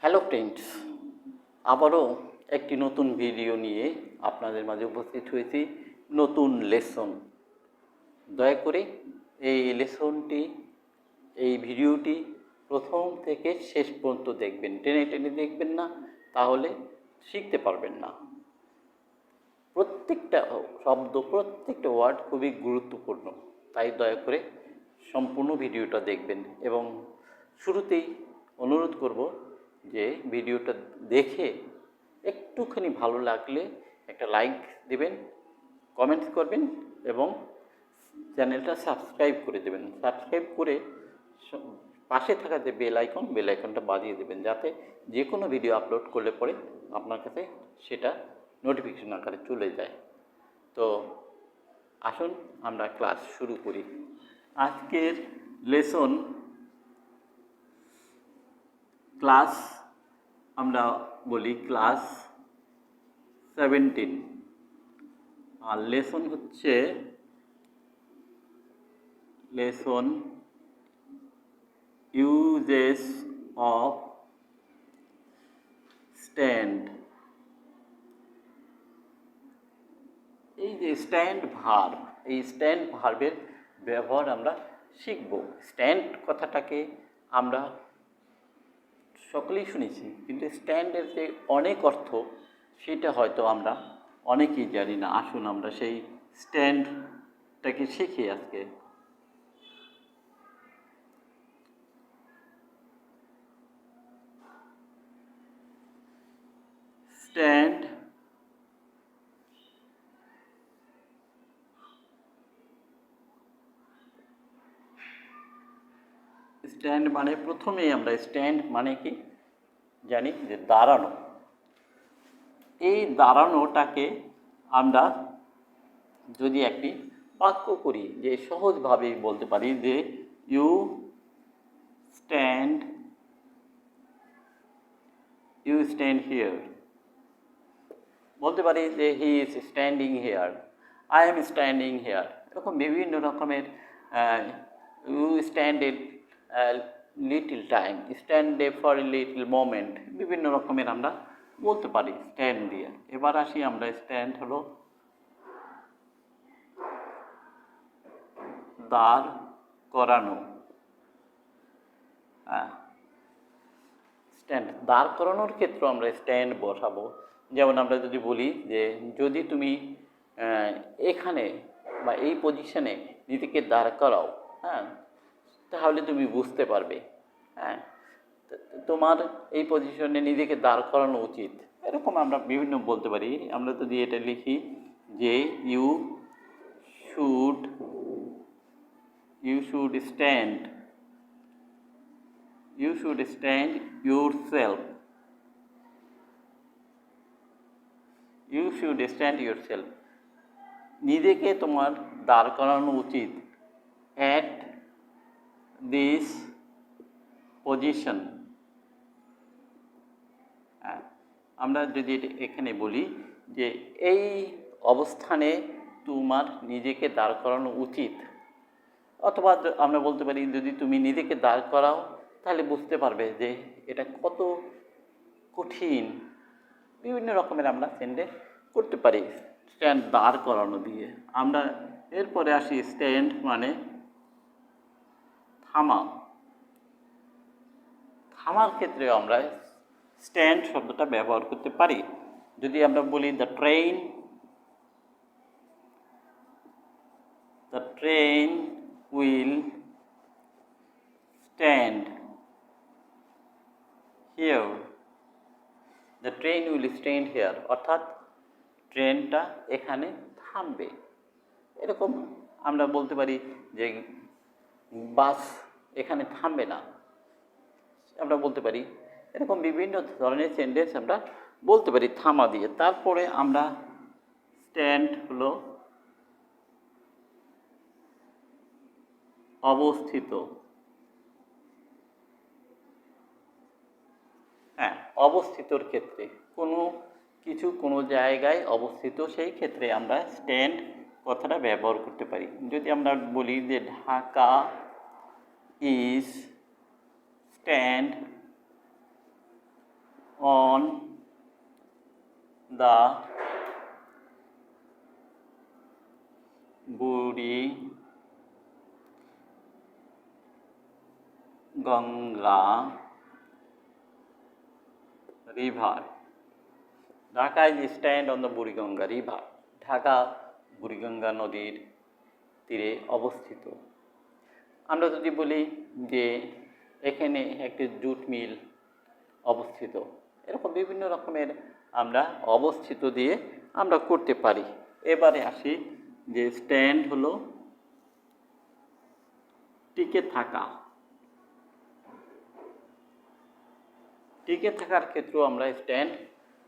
Hello friends, আবারও একটি নতুন ভিডিও নিয়ে আপনাদের মাঝে উপস্থিত হয়েছি। নতুন লেসন। দয়া করে এই লেসনটি, এই ভিডিওটি প্রথম থেকে শেষ পর্যন্ত দেখবেন। টেনে টেনে দেখবেন না, তাহলে শিখতে পারবেন না। প্রত্যেকটা শব্দ, প্রত্যেকটা ওয়ার্ড খুবই গুরুত্বপূর্ণ, তাই দয়া করে সম্পূর্ণ ভিডিওটা দেখবেন। এবং শুরুতেই অনুরোধ করব যে ভিডিওটা দেখে একটুখানি ভালো লাগলে একটা লাইক দেবেন, কমেন্টস করবেন এবং চ্যানেলটা সাবস্ক্রাইব করে দেবেন। সাবস্ক্রাইব করে পাশে থাকা যে বেল আইকনটা বাজিয়ে দেবেন, যাতে যে কোনো ভিডিও আপলোড করলে পরে আপনার কাছে সেটা নোটিফিকেশন আকারে চলে যায়। তো আসুন আমরা ক্লাস শুরু করি। আজকের লেসন ক্লাস, আমরা বলি ক্লাস 17, আর লেসন হচ্ছে লেসন ইউজেস অফ স্ট্যান্ড। এই যে স্ট্যান্ড ভার্ব, এই স্ট্যান্ড ভার্বের ব্যবহার আমরা শিখব। স্ট্যান্ড কথাটাকে আমরা সকলেই শুনেছি, কিন্তু স্ট্যান্ডের যে অনেক অর্থ সেটা হয়তো আমরা অনেকেই জানি না। আসুন আমরা সেই স্ট্যান্ডটাকে শিখি আজকে। স্ট্যান্ড স্ট্যান্ড মানে, প্রথমেই আমরা স্ট্যান্ড মানে কি জানি, যে দাঁড়ানো। এই দাঁড়ানোটাকে আমরা যদি একটি বাক্য করি, যে সহজভাবেই বলতে পারি যে ইউ স্ট্যান্ড হিয়ার। বলতে পারি যে he is standing here, I am standing here. এরকম বিভিন্ন রকমের you stand a little time, stand a for a little moment, বিভিন্ন রকমের আমরা বলতে পারি স্ট্যান্ড দিয়ে। এবার আসি আমরা, স্ট্যান্ড হলো দাঁড় করানো। স্ট্যান্ড দাঁড় করানোর ক্ষেত্রে আমরা স্ট্যান্ড বসাবো। যেমন আমরা যদি বলি যে যদি তুমি এখানে বা এই পজিশনে নিজেকে দাঁড় করাও, তাহলে তুমি বুঝতে পারবে, তোমার এই পজিশনে নিজেকে দাঁড় করানো উচিত। এরকম আমরা বিভিন্ন বলতে পারি। আমরা যদি এটা লিখি যে you should stand yourself. You should stand yourself. নিজেকে তোমার দাঁড় করানো উচিত at this position. আমরা যদি এখানে বলি যে এই অবস্থানে তোমার নিজেকে দাঁড় করানো উচিত, অথবা আমরা বলতে পারি যদি তুমি নিজেকে দাঁড় করাও তাহলে বুঝতে পারবে যে এটা কত কঠিন। বিভিন্ন রকমের আমরা সেন্টেন্স করতে পারি স্ট্যান্ড দাঁড় করানো দিয়ে। আমরা এরপরে আসি স্ট্যান্ড মানে থামা। থামার ক্ষেত্রেও আমরা স্ট্যান্ড শব্দটা ব্যবহার করতে পারি। যদি আমরা বলি the train will stand here, the train will stand here, অর্থাৎ ট্রেনটা এখানে থামবে। এরকম আমরা বলতে পারি যে বাস এখানে থামবে না, আমরা বলতে পারি। এরকম বিভিন্ন ধরনের সেন্টেন্স আমরা বলতে পারি থামা দিয়ে। তারপরে আমরা স্ট্যান্ড হলো অবস্থিত। অবস্থিতর ক্ষেত্রে কোনো কিছু কোনো জায়গায় অবস্থিত, সেই ক্ষেত্রে আমরা স্ট্যান্ড কথাটা ব্যবহার করতে পারি। যদি আমরা বলি যে Dhaka is stand on the Buri Ganga river. Dhaka is stand on the Buriganga river. Dhaka Buriganga নদীর তীরে অবস্থিত। আমরা যদি বলি যে এখানে একটি জুট মিল অবস্থিত, এরকম বিভিন্ন রকমের আমরা অবস্থিত দিয়ে আমরা করতে পারি। এবারে আসি যে স্ট্যান্ড হলো টিকে থাকা। টিকে থাকার ক্ষেত্রেও আমরা স্ট্যান্ড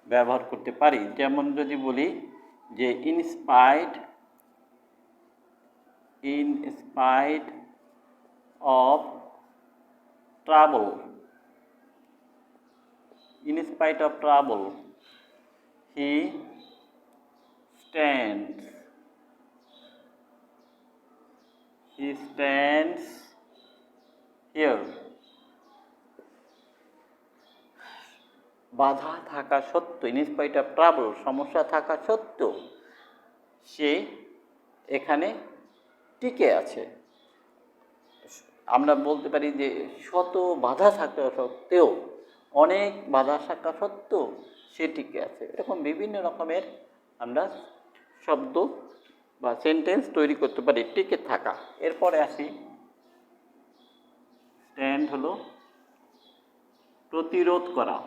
ব্যবহার করতে পারি। যেমন যদি বলি যে in spite of trouble, in spite of trouble he stands here। বাধা থাকা সত্ত্বেও, in spite of trouble সমস্যা থাকা সত্ত্বেও সে এখানে টিকে আছে। আমরা বলতে পারি যে শত বাধা থাকা সত্ত্বেও, অনেক বাধা থাকা সত্ত্বেও সে টিকে আছে। এরকম বিভিন্ন রকমের আমরা শব্দ বা সেন্টেন্স তৈরি করতে পারি টিকে থাকা। এরপরে আসি স্ট্যান্ড হলো প্রতিরোধ করা।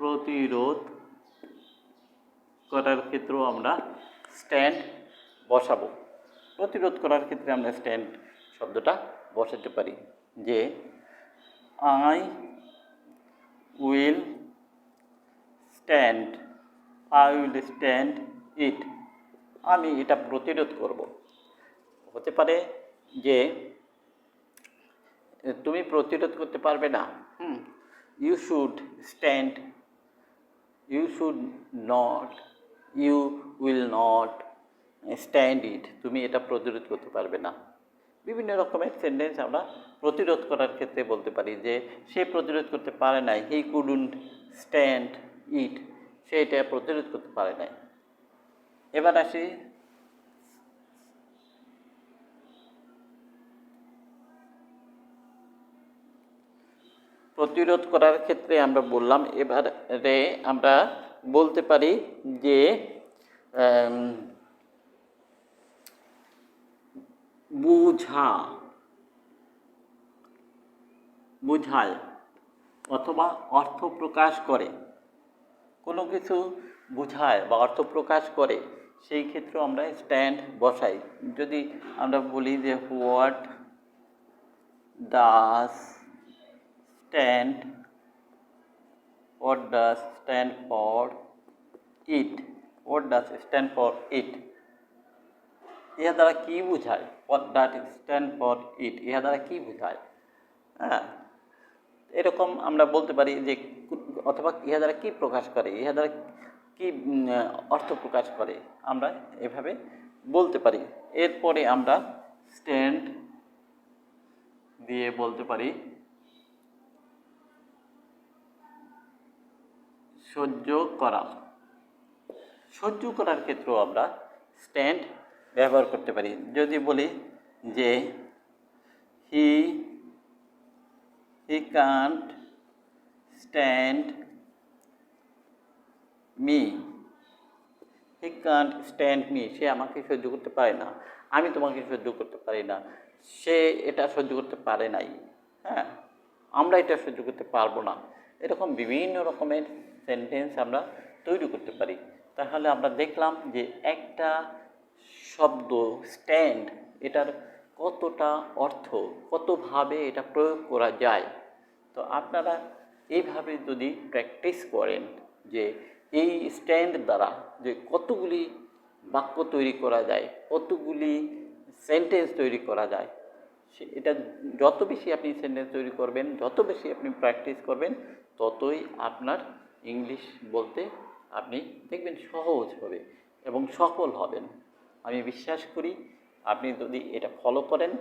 প্রতিরোধ করার ক্ষেত্রেও আমরা স্ট্যান্ড বসাবো। প্রতিরোধ করার ক্ষেত্রে আমরা স্ট্যান্ড শব্দটা বসাতে পারি যে আই উইল স্ট্যান্ড ইট। আমি এটা প্রতিরোধ করব। হতে পারে যে তুমি প্রতিরোধ করতে পারবে না, you should will not stand it. তুমি এটা প্রতিরোধ করতে পারবে না। বিভিন্ন রকমের সেন্টেন্স আমরা প্রতিরোধ করার ক্ষেত্রে বলতে পারি যে সে প্রতিরোধ করতে পারে নাই, হি কুডন্ট স্ট্যান্ড ইট, সে এটা প্রতিরোধ করতে পারে নাই। এবার আসি প্রতিরোধ করার ক্ষেত্রে আমরা বললাম। এবারে আমরা বলতে পারি যে বুঝায় অথবা অর্থ প্রকাশ করে। কোনো কিছু বুঝায় বা অর্থ প্রকাশ করে, সেই ক্ষেত্রে আমরা স্ট্যান্ড বসাই। যদি আমরা বলি যে what does stand for it, ইহা দ্বারা কি বোঝায়, what does stand for it, ইহা দ্বারা কি বোঝায়। হ্যাঁ, এরকম আমরা বলতে পারি যে, অথবা ইহা দ্বারা কি প্রকাশ করে, ইহা দ্বারা কি অর্থ প্রকাশ করে, আমরা এভাবে বলতে পারি। এরপরে আমরা স্ট্যান্ড দিয়ে বলতে পারি সহ্য করা। সহ্য করার ক্ষেত্রেও আমরা স্ট্যান্ড ব্যবহার করতে পারি। যদি বলি যে হি কান্ট স্ট্যান্ড মি, সে আমাকে সহ্য করতে পারে না, আমি তোমাকে সহ্য করতে পারি না, সে এটা সহ্য করতে পারে নাই, হ্যাঁ, আমরা এটা সহ্য করতে পারবো না। এরকম বিভিন্ন রকমের সেন্টেন্স আমরা তৈরি করতে পারি। তাহলে আমরা দেখলাম যে একটা শব্দ স্ট্যান্ড, এটার কতটা অর্থ, কতভাবে এটা প্রয়োগ করা যায়। তো আপনারা এইভাবে যদি প্র্যাকটিস করেন যে এই স্ট্যান্ড দ্বারা যে কতগুলি বাক্য তৈরি করা যায়, কতগুলি সেন্টেন্স তৈরি করা যায়, এটা যত বেশি আপনি সেন্টেন্স তৈরি করবেন, যত বেশি আপনি প্র্যাকটিস করবেন, ততই আপনার ইংলিশ বলতে আপনি দেখবেন সহজ হবে এবং সফল হবেন। আমি বিশ্বাস করি আপনি যদি এটা ফলো করেন,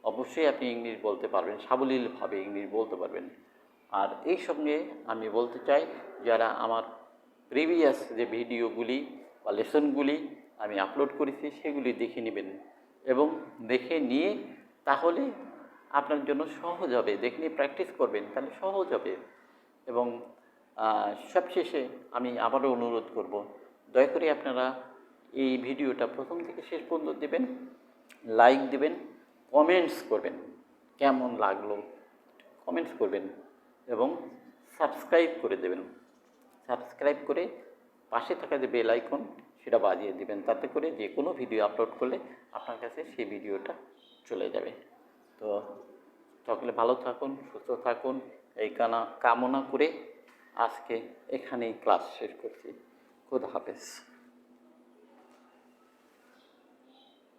অবশ্যই আপনি ইংলিশ বলতে পারবেন, সাবলীলভাবে ইংলিশ বলতে পারবেন। আর এই সঙ্গে আমি বলতে চাই, যারা আমার প্রিভিয়াস যে ভিডিওগুলি বা লেসনগুলি আমি আপলোড করেছি সেগুলি দেখে নেবেন, এবং দেখে নিয়ে তাহলে আপনার জন্য সহজ হবে। দেখে নিয়ে প্র্যাকটিস করবেন, তাহলে সহজ হবে। এবং সবশেষে আমি আবারও অনুরোধ করব, দয়া করে আপনারা এই ভিডিওটা প্রথম থেকে শেষ পর্যন্ত দেবেন, লাইক দেবেন, কমেন্টস করবেন, কেমন লাগলো কমেন্টস করবেন, এবং সাবস্ক্রাইব করে দেবেন। সাবস্ক্রাইব করে পাশে থাকা যে বেল আইকন সেটা বাজিয়ে দেবেন, তাতে করে যে কোনো ভিডিও আপলোড করলে আপনার কাছে সেই ভিডিওটা চলে যাবে। তো সকলে ভালো থাকুন, সুস্থ থাকুন, এই কামনা করে আজকে এখানেই ক্লাস শেষ করছি। খুদা হাফেজ।